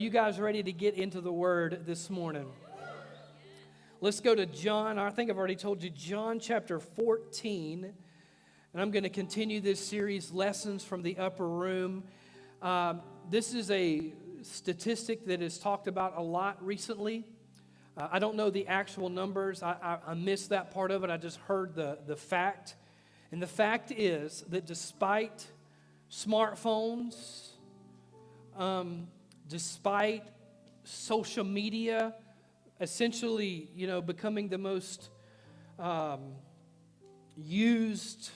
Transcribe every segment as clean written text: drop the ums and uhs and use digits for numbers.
You guys ready to get into the Word this morning? Let's go to John. I think I've already told you, John chapter 14. And I'm going to continue this series, Lessons from the Upper Room. This is a statistic that is talked about a lot recently. I don't know the actual numbers. I missed that part of it. I just heard the fact. And the fact is that despite smartphones, despite social media essentially, becoming the most used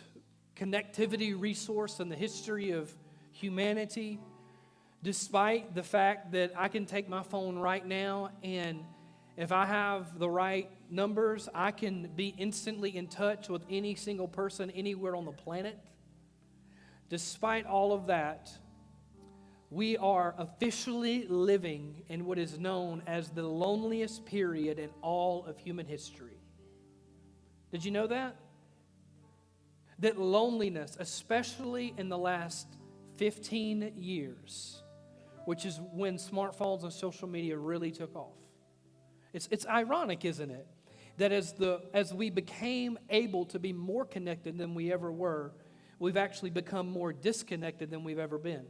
connectivity resource in the history of humanity, despite the fact that I can take my phone right now and if I have the right numbers, I can be instantly in touch with any single person anywhere on the planet. Despite all of that, we are officially living in what is known as the loneliest period in all of human history. Did you know that? That loneliness, especially in the last 15 years, which is when smartphones and social media really took off. It's ironic, isn't it? That as we became able to be more connected than we ever were, we've actually become more disconnected than we've ever been.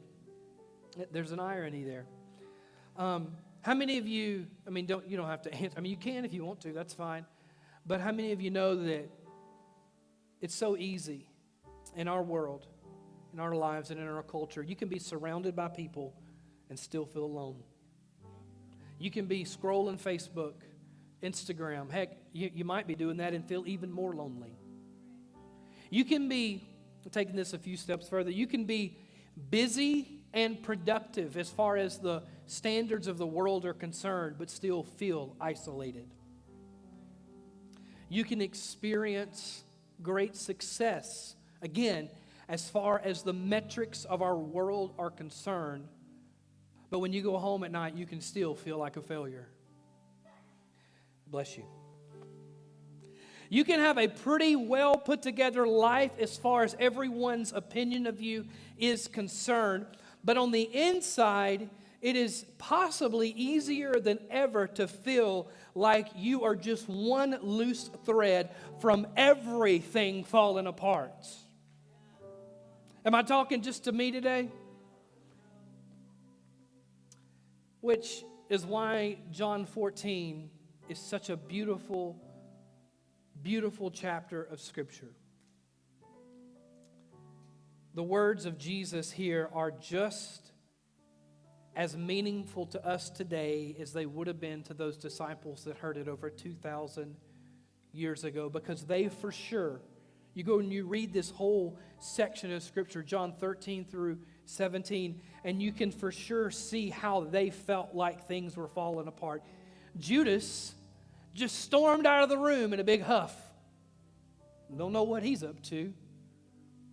There's an irony there. How many of you, you don't have to answer. You can if you want to, that's fine. But how many of you know that it's so easy in our world, in our lives, and in our culture, you can be surrounded by people and still feel alone. You can be scrolling Facebook, Instagram. Heck, you might be doing that and feel even more lonely. You can be, taking this a few steps further, you can be busy and productive as far as the standards of the world are concerned, but still feel isolated. You can experience great success, again, as far as the metrics of our world are concerned, but when you go home at night, you can still feel like a failure. Bless you. You can have a pretty well put together life as far as everyone's opinion of you is concerned, but on the inside, it is possibly easier than ever to feel like you are just one loose thread from everything falling apart. Am I talking just to me today? Which is why John 14 is such a beautiful, beautiful chapter of Scripture. The words of Jesus here are just as meaningful to us today as they would have been to those disciples that heard it over 2,000 years ago, because they for sure, you go and you read this whole section of Scripture, John 13 through 17, and you can for sure see how they felt like things were falling apart. Judas just stormed out of the room in a big huff. Don't know what he's up to.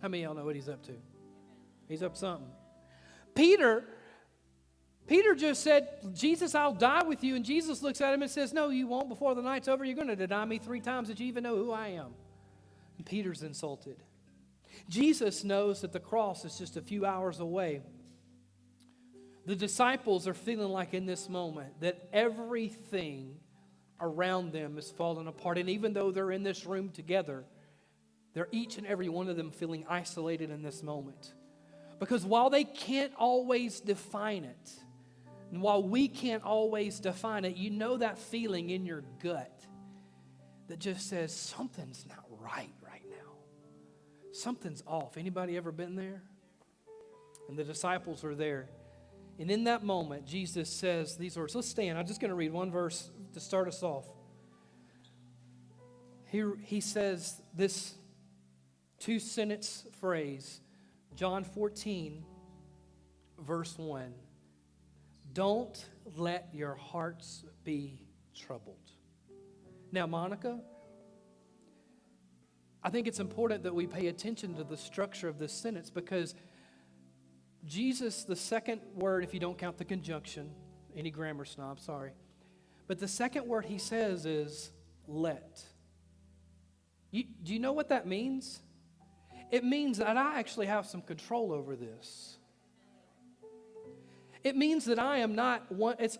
How many of y'all know what he's up to? He's up to something. Peter just said, Jesus, I'll die with you. And Jesus looks at him and says, no, you won't. Before the night's over, you're going to deny me 3 times that you even know who I am. And Peter's insulted. Jesus knows that the cross is just a few hours away. The disciples are feeling like in this moment that everything around them is falling apart. And even though they're in this room together, they're each and every one of them feeling isolated in this moment. Because while they can't always define it, and while we can't always define it, you know that feeling in your gut that just says something's not right now. Something's off. Anybody ever been there? And the disciples are there. And in that moment, Jesus says these words. Let's stand. I'm just going to read one verse to start us off. He says this 2-sentence phrase, John 14, verse 1. Don't let your hearts be troubled. Now, Monica, I think it's important that we pay attention to the structure of this sentence, because Jesus, the second word, if you don't count the conjunction, any grammar snob, sorry, but the second word he says is let. Do you know what that means? It means that I actually have some control over this. It means that I am not one, it